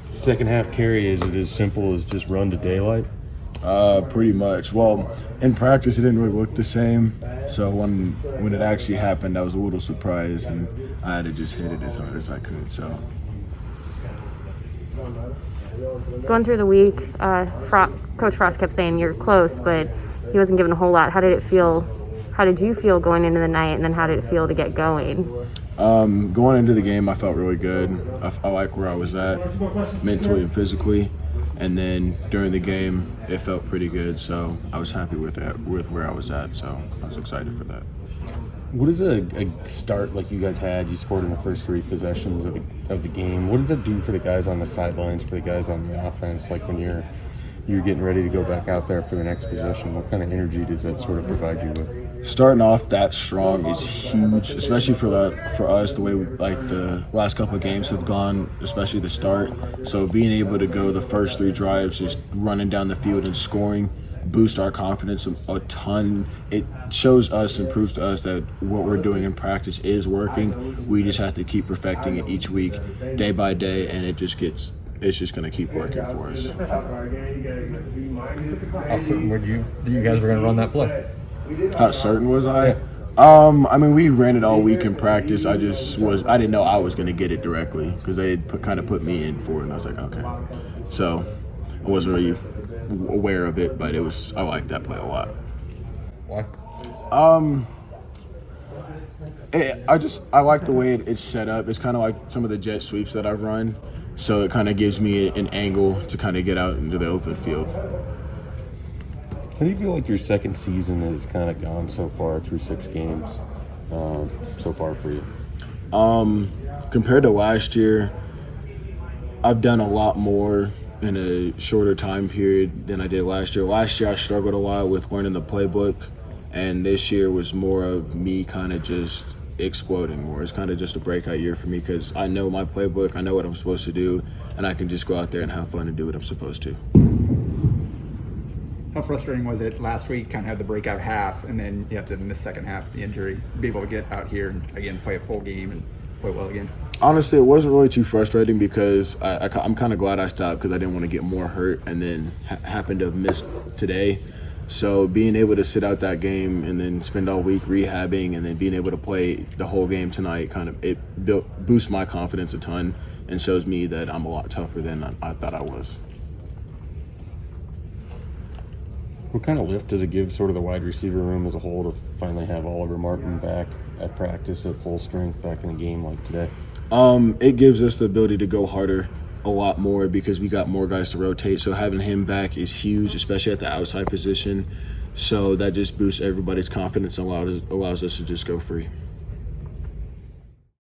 second half carry, is it as simple as just run to daylight? Pretty much. Well, in practice it didn't really look the same. So when it actually happened, I was a little surprised, and I had to just hit it as hard as I could. So going through the week, Coach Frost kept saying you're close, but he wasn't given a whole lot. How did it feel? How did you feel going into the night, and then how did it feel to get going? Going into the game, I felt really good. I like where I was at mentally and physically. And then during the game, it felt pretty good, so I was happy with where I was at, so I was excited for that. What is a start like you guys had? You scored in the first 3 possessions of the game. What does that do for the guys on the sidelines, for the guys on the offense, like when you're getting ready to go back out there for the next possession? What kind of energy does that sort of provide you with? Starting off that strong is huge, especially for us, the way the last couple of games have gone, especially the start. So being able to go the first 3 drives, just running down the field and scoring, boost our confidence a ton. It shows us and proves to us that what we're doing in practice is working. We just have to keep perfecting it each week, day by day, and it's just going to keep working for us. How certain were you that you guys were going to run that play? How certain was I? We ran it all week in practice. I didn't know I was going to get it directly because they had kind of put me in for it, and I was like, okay. So I wasn't really aware of it, but I liked that play a lot. Why? I like the way it's set up. It's kind of like some of the jet sweeps that I've run, so it kind of gives me an angle to kind of get out into the open field. How do you feel like your second season has kind of gone so far through 6 games so far for you? Compared to last year, I've done a lot more in a shorter time period than I did last year. Last year I struggled a lot with learning the playbook, and this year was more of me kind of just exploding more. It's kind of just a breakout year for me because I know my playbook, I know what I'm supposed to do, and I can just go out there and have fun and do what I'm supposed to. How frustrating was it last week, kind of had the breakout half, and then you have to miss second half of the injury, be able to get out here and, again, play a full game and play well again? Honestly, it wasn't really too frustrating because I'm kind of glad I stopped because I didn't want to get more hurt and then happened to have missed today. So being able to sit out that game and then spend all week rehabbing and then being able to play the whole game tonight, it boosts my confidence a ton and shows me that I'm a lot tougher than I thought I was. What kind of lift does it give sort of the wide receiver room as a whole to finally have Oliver Martin back at practice at full strength back in a game like today? It gives us the ability to go harder a lot more because we got more guys to rotate. So having him back is huge, especially at the outside position. So that just boosts everybody's confidence and allows us to just go free.